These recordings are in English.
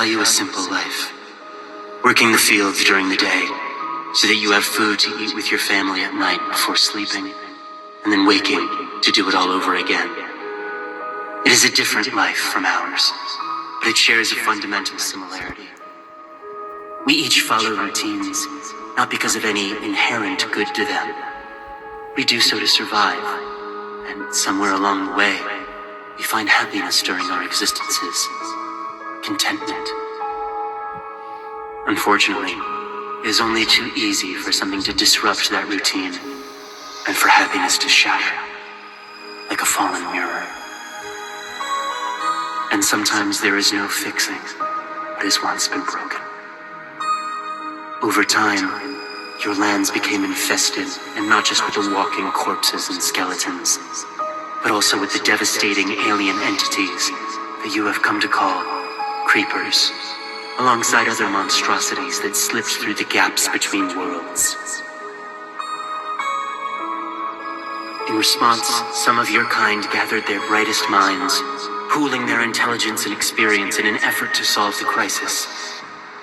value a simple life. Working the fields during the day, so that you have food to eat with your family at night before sleeping, and then waking to do it all over again. It is a different life from ours, but it shares a fundamental similarity. We each follow routines, not because of any inherent good to them. We do so to survive, and somewhere along the way, we find happiness during our existences, contentment. Unfortunately, it is only too easy for something to disrupt that routine, and for happiness to shatter, like a fallen mirror. And sometimes there is no fixing what has once been broken. Over time, your lands became infested, and not just with the walking corpses and skeletons, but also with the devastating alien entities that you have come to call creepers, alongside other monstrosities that slipped through the gaps between worlds. In response, some of your kind gathered their brightest minds, pooling their intelligence and experience in an effort to solve the crisis,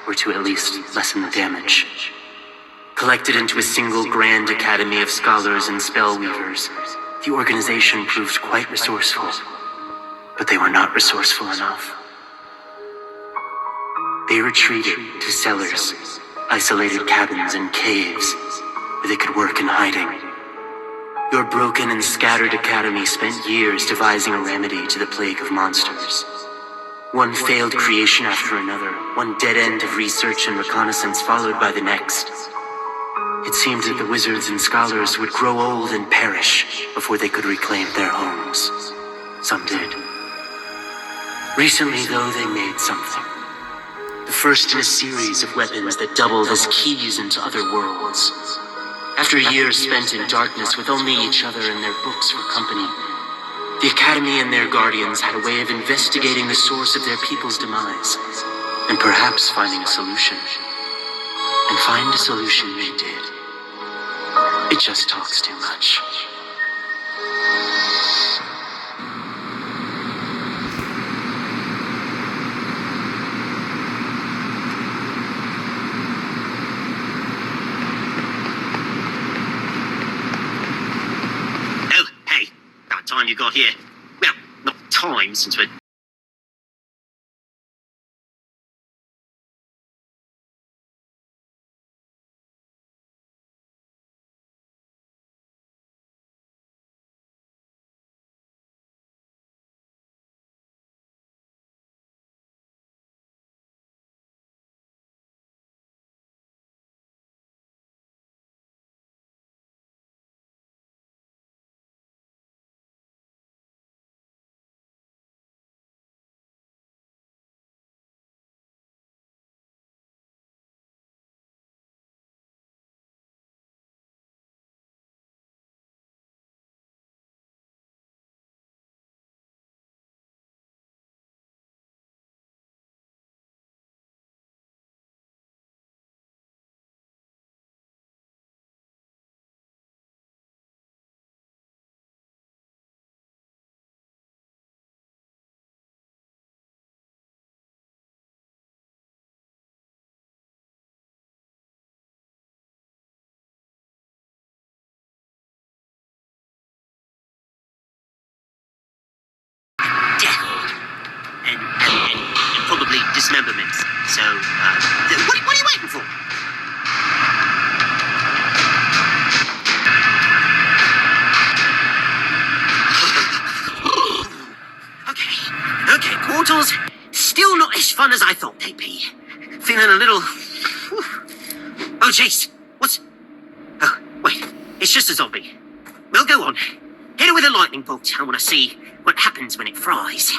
or to at least lessen the damage. Collected into a single grand academy of scholars and spellweavers, the organization proved quite resourceful, but they were not resourceful enough. They retreated to cellars, isolated cabins, and caves where they could work in hiding. Your broken and scattered academy spent years devising a remedy to the plague of monsters. One failed creation after another, one dead end of research and reconnaissance followed by the next. It seemed that the wizards and scholars would grow old and perish before they could reclaim their homes. Some did. Recently, though, they made something. The first in a series of weapons that doubled as keys into other worlds. After years spent in darkness with only each other and their books for company, the Academy and their guardians had a way of investigating the source of their people's demise, and perhaps finding a solution. And find a solution they did. It just talks too much. Time you got here. Well, not time, since we're... And probably dismemberment. So, what are you waiting for? Okay, portals. Still not as fun as I thought they'd be. Feeling a little... Oh, jeez. What's... Oh, wait. It's just a zombie. Well, go on. Hit it with a lightning bolt. I want to see what happens when it fries.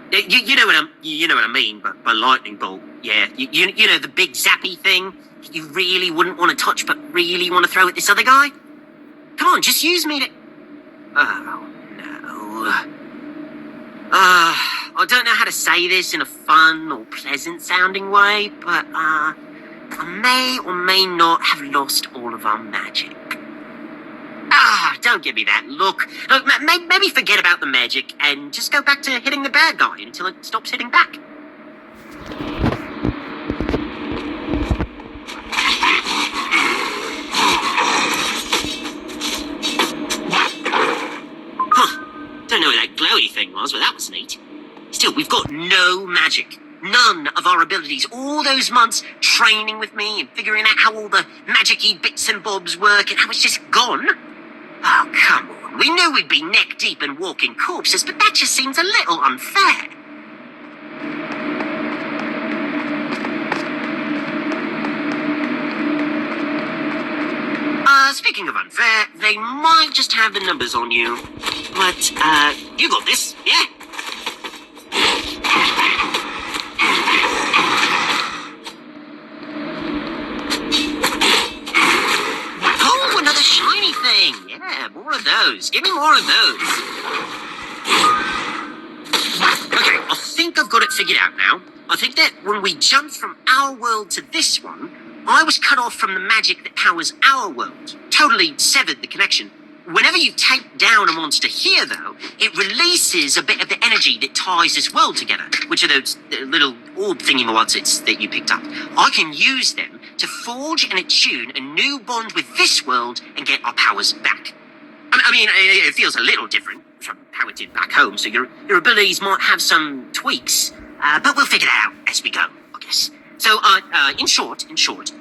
You know what I mean by lightning bolt. Yeah, you know the big zappy thing that you really wouldn't want to touch, but really want to throw at this other guy. Come on, just use me to. Oh no. I don't know how to say this in a fun or pleasant sounding way, but I may or may not have lost all of our magic. don't give me that look. Look, maybe forget about the magic and just go back to hitting the bad guy until it stops hitting back. Don't know what that glowy thing was, but that was neat. Still, we've got no magic. None of our abilities. All those months training with me and figuring out how all the magic-y bits and bobs work, and how it's just gone. Oh, come on. We knew we'd be neck deep in walking corpses, but that just seems a little unfair. Speaking of unfair, they might just have the numbers on you. But, you got this, yeah? Oh, another shiny thing. Yeah, more of those. Give me more of those. Okay, I think I've got it figured out now. I think that when we jumped from our world to this one, I was cut off from the magic that powers our world. Totally severed the connection. Whenever you take down a monster here, though, it releases a bit of the energy that ties this world together, which are those little orb thingy-mawadzits that you picked up. I can use them to forge and attune a new bond with this world and get our powers back. I mean, it feels a little different from how it did back home, so your abilities might have some tweaks, but we'll figure that out as we go, I guess. So, in short,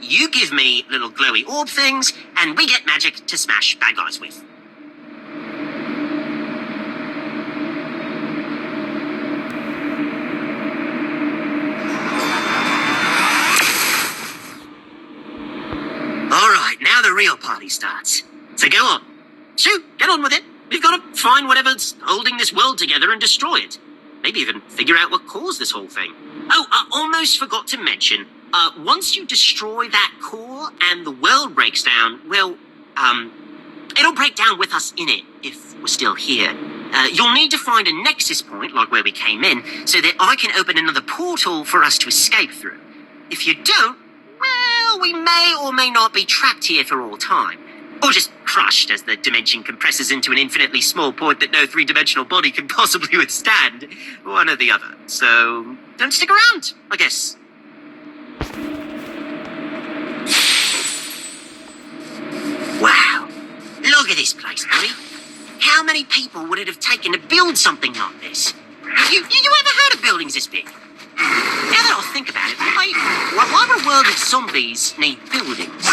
you give me little glowy orb things, and we get magic to smash bad guys with. Alright, now the real party starts. So go on. Shoot, get on with it. We've got to find whatever's holding this world together and destroy it. Maybe even figure out what caused this whole thing. Oh, I almost forgot to mention, once you destroy that core and the world breaks down, well, it'll break down with us in it, if we're still here. You'll need to find a nexus point, like where we came in, so that I can open another portal for us to escape through. If you don't, well, we may or may not be trapped here for all time. Or just crushed as the dimension compresses into an infinitely small point that no three-dimensional body can possibly withstand. One or the other. So, don't stick around, I guess. Wow. Look at this place, buddy. How many people would it have taken to build something like this? You ever heard of buildings this big? Now that I think about it, why would a world of zombies need buildings?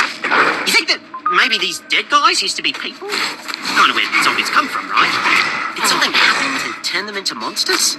You think that maybe these dead guys used to be people? Kind of where zombies come from, right? Did something happen to turn them into monsters?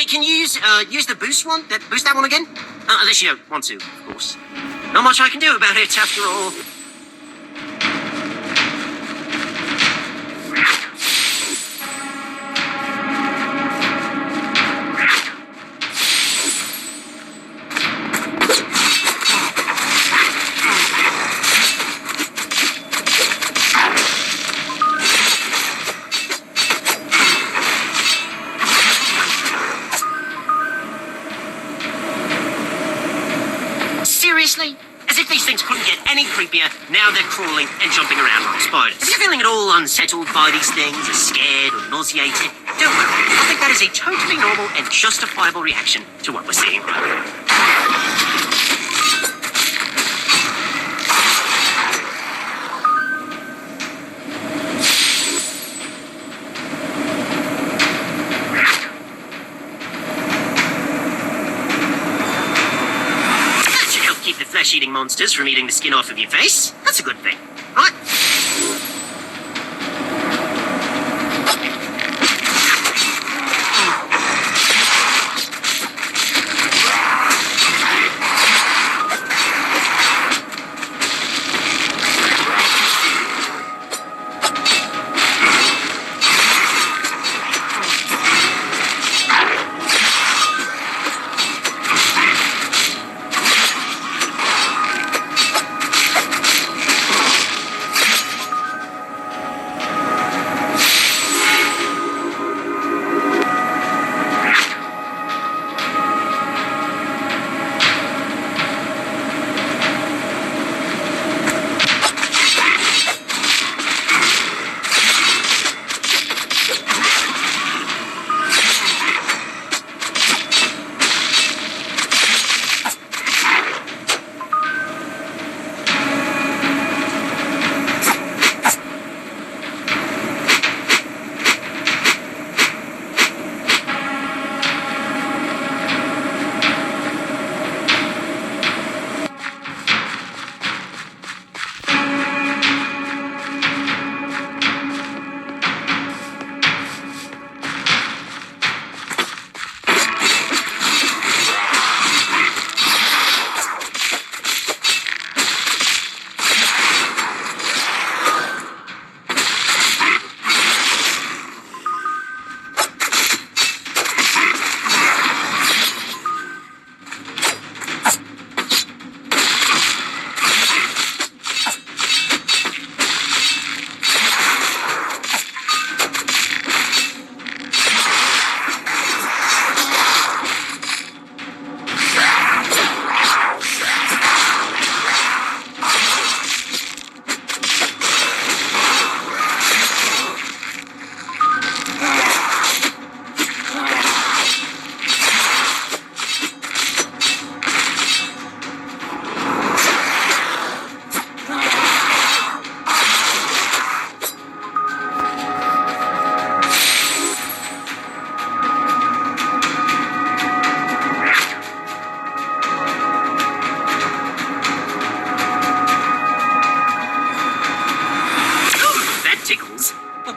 Can you use the boost one? Boost that one again? Unless you don't want to, of course. Not much I can do about it, after all. Seriously? As if these things couldn't get any creepier, now they're crawling and jumping around like spiders. If you're feeling at all unsettled by these things, or scared or nauseated, don't worry. I think that is a totally normal and justifiable reaction to what we're seeing right now. Keep the flesh-eating monsters from eating the skin off of your face. That's a good thing, right?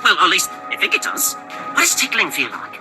Well, at least I think it does. What does tickling feel like?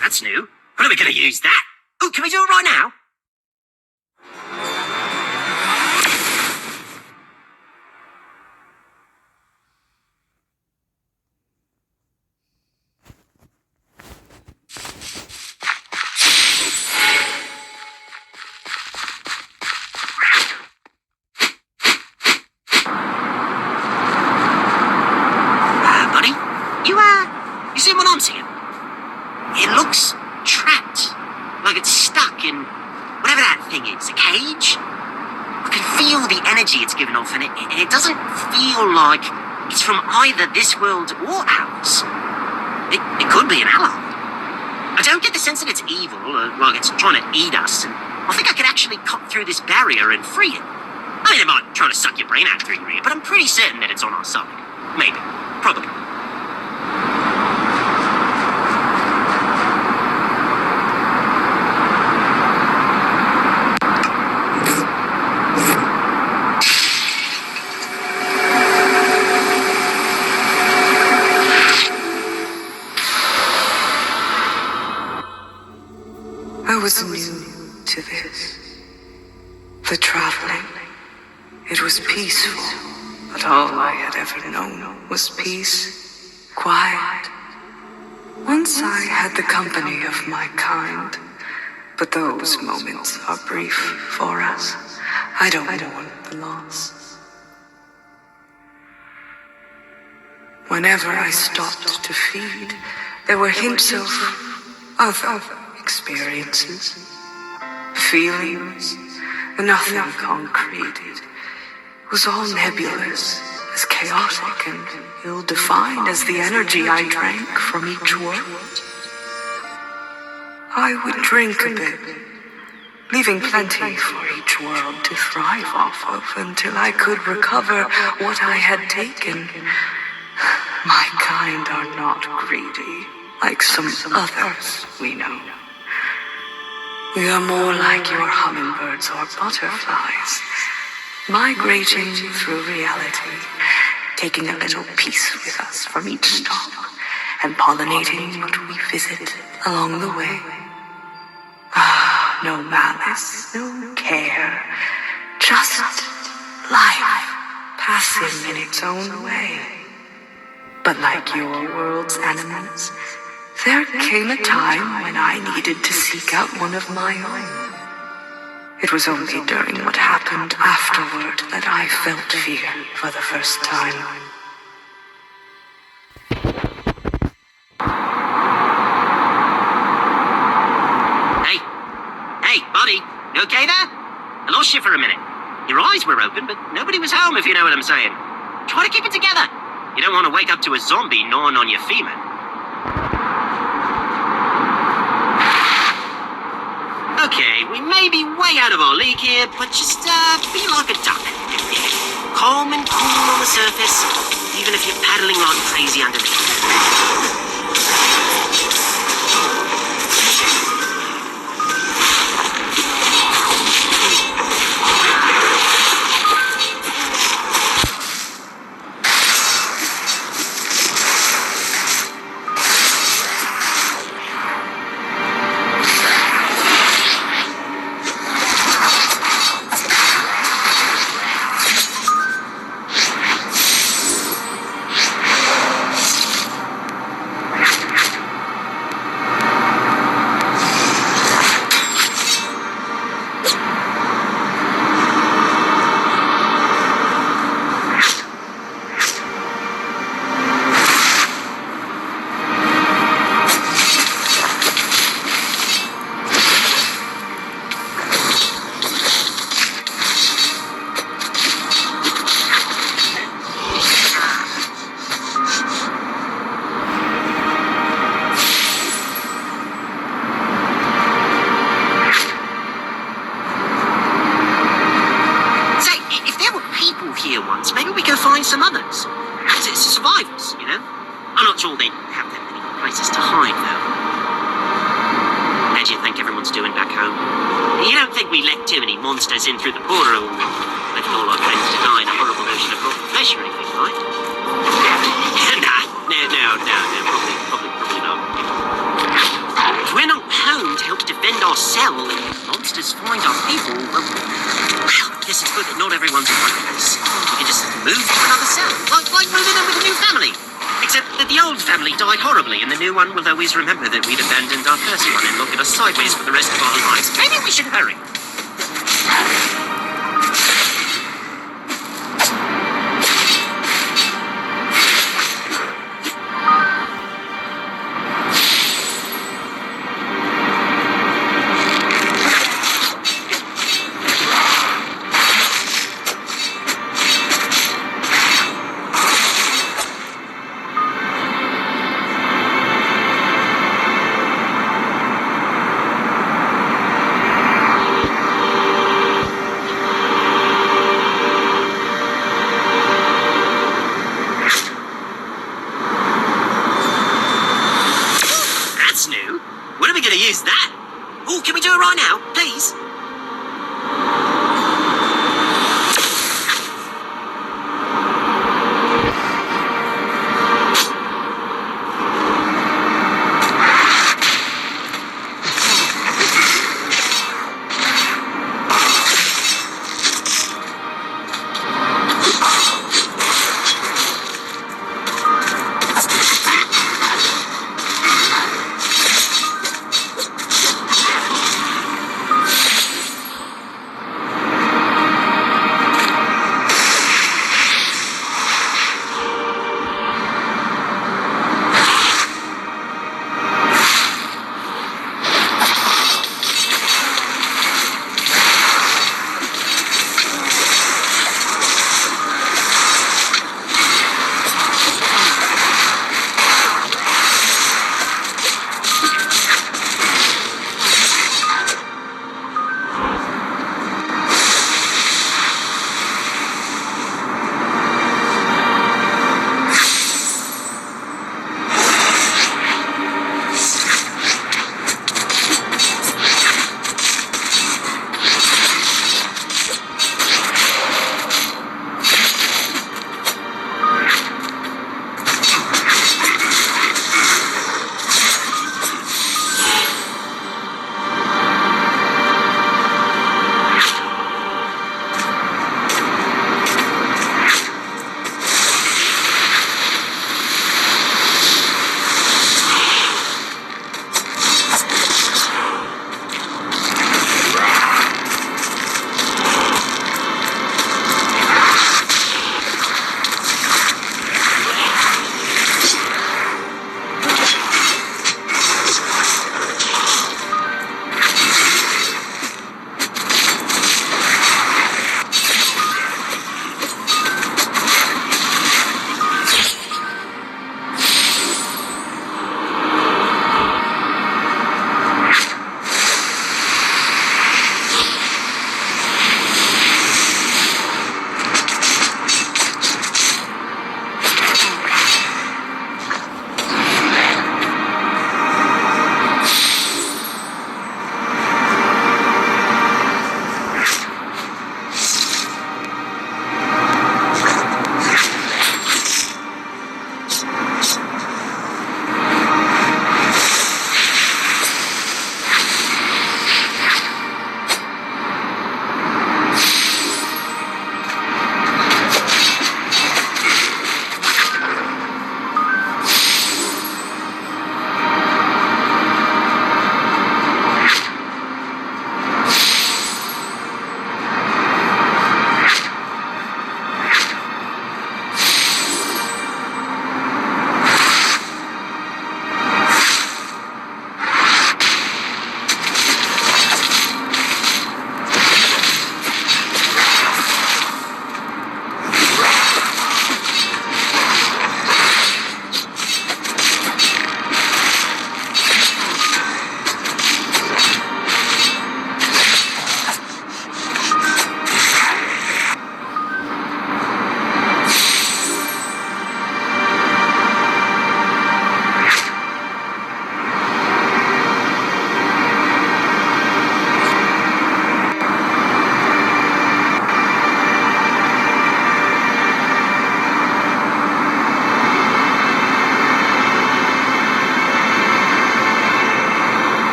That's new. When are we going to use that? Oh, can we do it right now? Buddy, you see what I'm seeing? It looks trapped, like it's stuck in whatever that thing is, a cage? I can feel the energy it's giving off, and it doesn't feel like it's from either this world or ours. It could be an ally. I don't get the sense that it's evil, or like it's trying to eat us, and I think I could actually cut through this barrier and free it. I mean, it might try to suck your brain out through your ear, but I'm pretty certain that it's on our side. Maybe. Probably. I was new to this. The traveling. It was peaceful, but all I had ever known was peace, quiet. Once I had the company of my kind, but those moments are brief for us. I don't mourn the loss. Whenever I stopped to feed, there were hints of other experiences, feelings, nothing concrete. It was all nebulous, as chaotic and ill-defined as the energy I drank from each world. I would drink a bit, leaving plenty for each world to thrive off of until I could recover what I had taken. My kind are not greedy, like some others we know. We are more like your hummingbirds or butterflies, migrating through reality, taking a little piece with us from each stop, and pollinating what we visit along the way. No malice, no care, just life passing in its own way. But like your world's animals, there came a time when I needed to seek out one of my own. It was only during what happened afterward that I felt fear for the first time. Hey, buddy, you okay there? I lost you for a minute. Your eyes were open, but nobody was home, if you know what I'm saying. Try to keep it together. You don't want to wake up to a zombie gnawing on your femur. Okay, we may be way out of our league here, but just be like a duck. Calm and cool on the surface, even if you're paddling like crazy underneath. Here once, maybe we go find some others. It's survivors, you know? I'm not sure they have that many places to hide, though. How do you think everyone's doing back home? You don't think we let too many monsters in through the portal and left all our friends to die in a horrible ocean of rotten flesh or anything, right? Probably not. If we're not home to help defend our cell and monsters find our people, well, I guess it's good that not everyone's in one place. We can just move to another cell, like moving in with a new family. Except that the old family died horribly, and the new one will always remember that we'd abandoned our first one and look at us sideways for the rest of our lives. Maybe we should hurry. When are we going to use that? Oh, can we do it right now, please?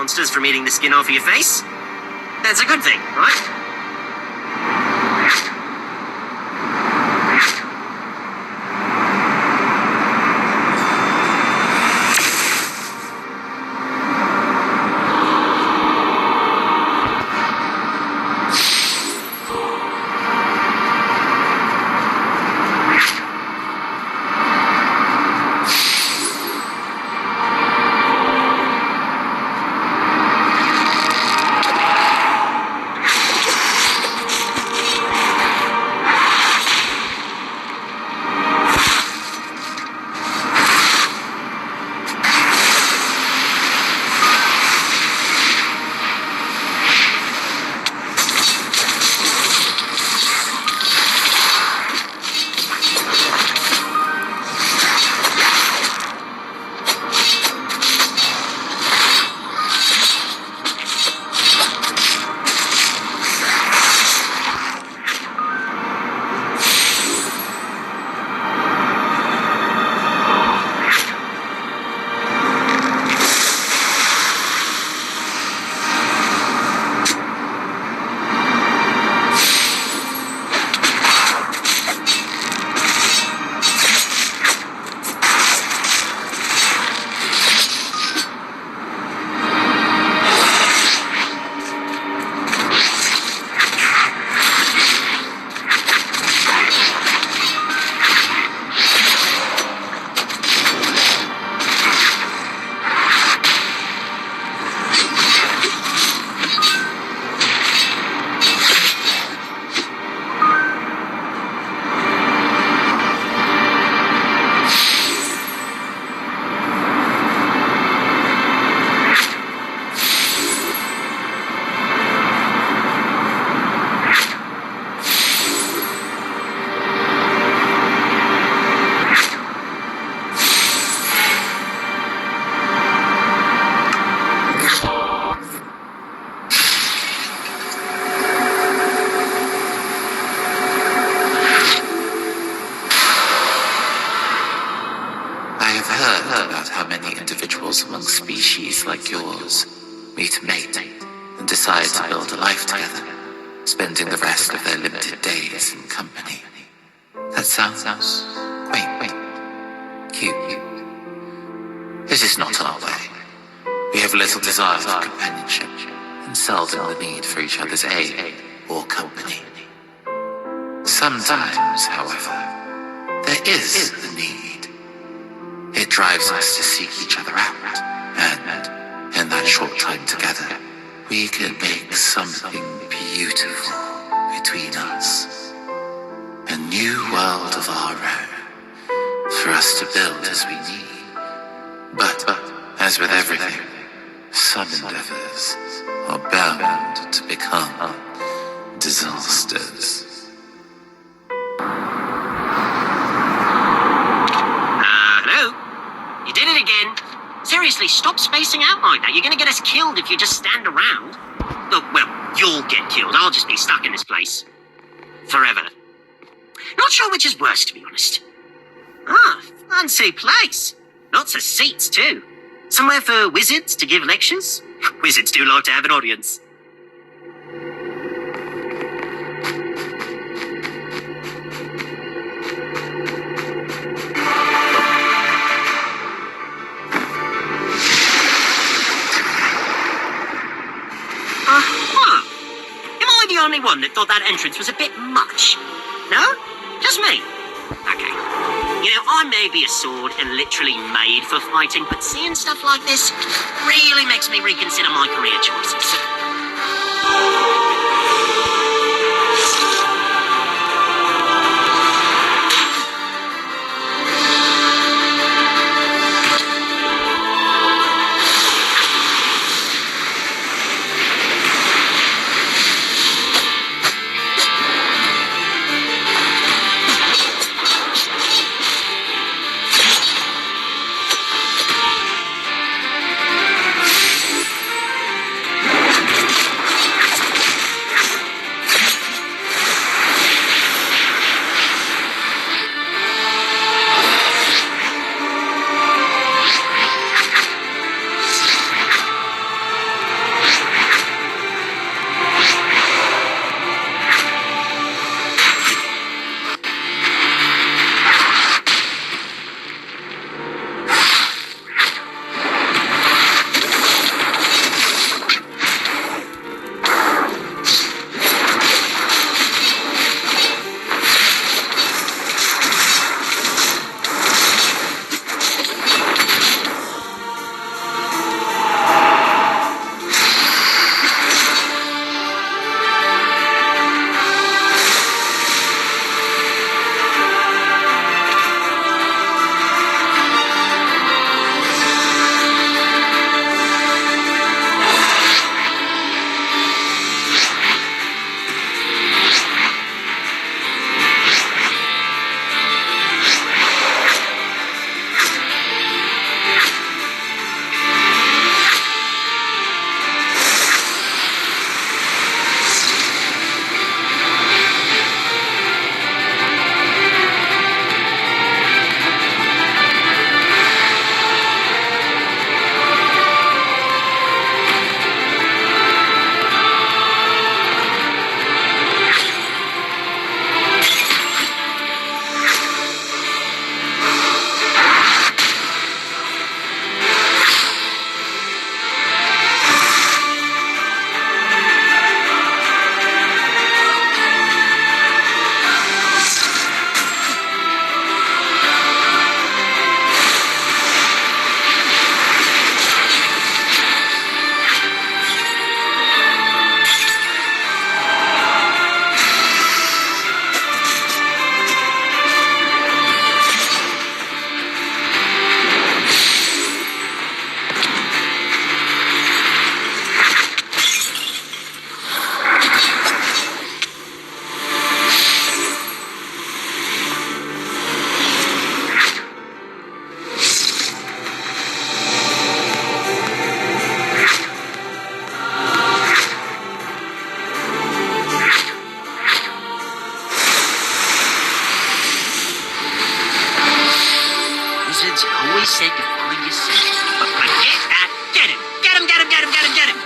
monsters from eating the skin off of your face. That's a good thing, right? Among species like yours meet a mate and decide to build a life together, spending the rest of their limited days in company. That sounds quaint, cute. This is not our way. We have little desire for companionship and seldom the need for each other's aid or company. Sometimes, however, there is the need. It drives us to seek each other out, and in that short time together, we can make something beautiful between us. A new world of our own, for us to build as we need. But, as with everything, some endeavors are bound to become disasters. You did it again. Seriously, stop spacing out like that. You're gonna get us killed if you just stand around. Oh, well, you'll get killed. I'll just be stuck in this place. Forever. Not sure which is worse, to be honest. Ah, fancy place. Lots of seats, too. Somewhere for wizards to give lectures. Wizards do like to have an audience. Am I the only one that thought that entrance was a bit much? No? Just me? Okay. You know, I may be a sword and literally made for fighting, but seeing stuff like this really makes me reconsider my career choices. always said to find yourself. But forget that. Get him! Get him, get him, get him, get him, get him!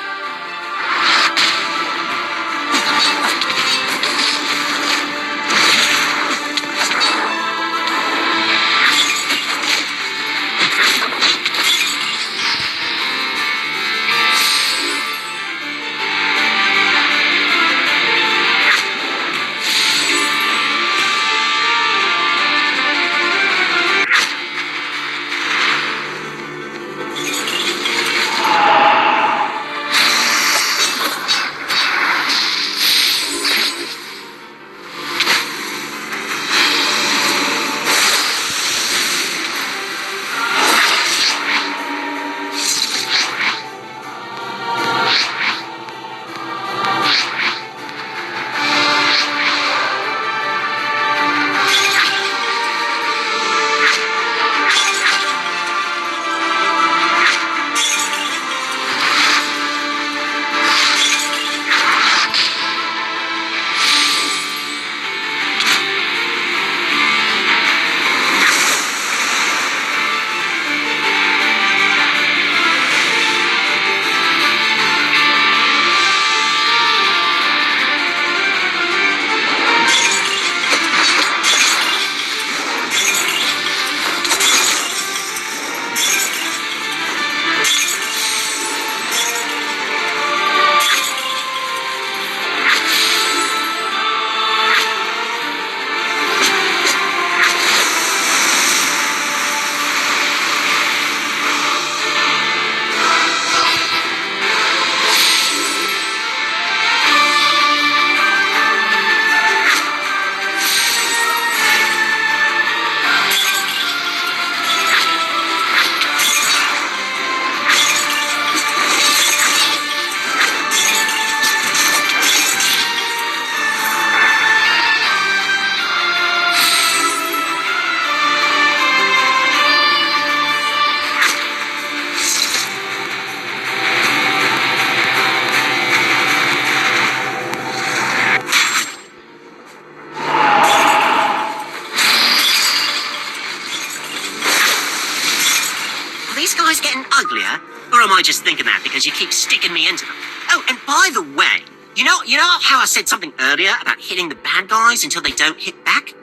Are these guys getting uglier? Or am I just thinking that because you keep sticking me into them? Oh, and by the way, you know how I said something earlier about hitting the bad guys until they don't hit back?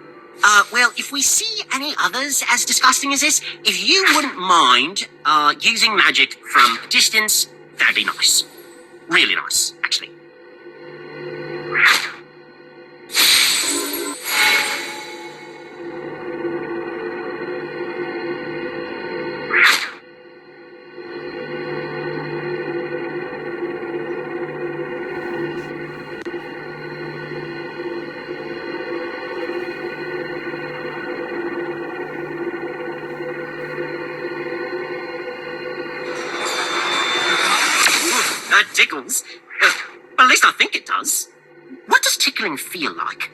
Well, if we see any others as disgusting as this, if you wouldn't mind, using magic from a distance, that'd be nice. Really nice, actually. That tickles. But at least I think it does. What does tickling feel like?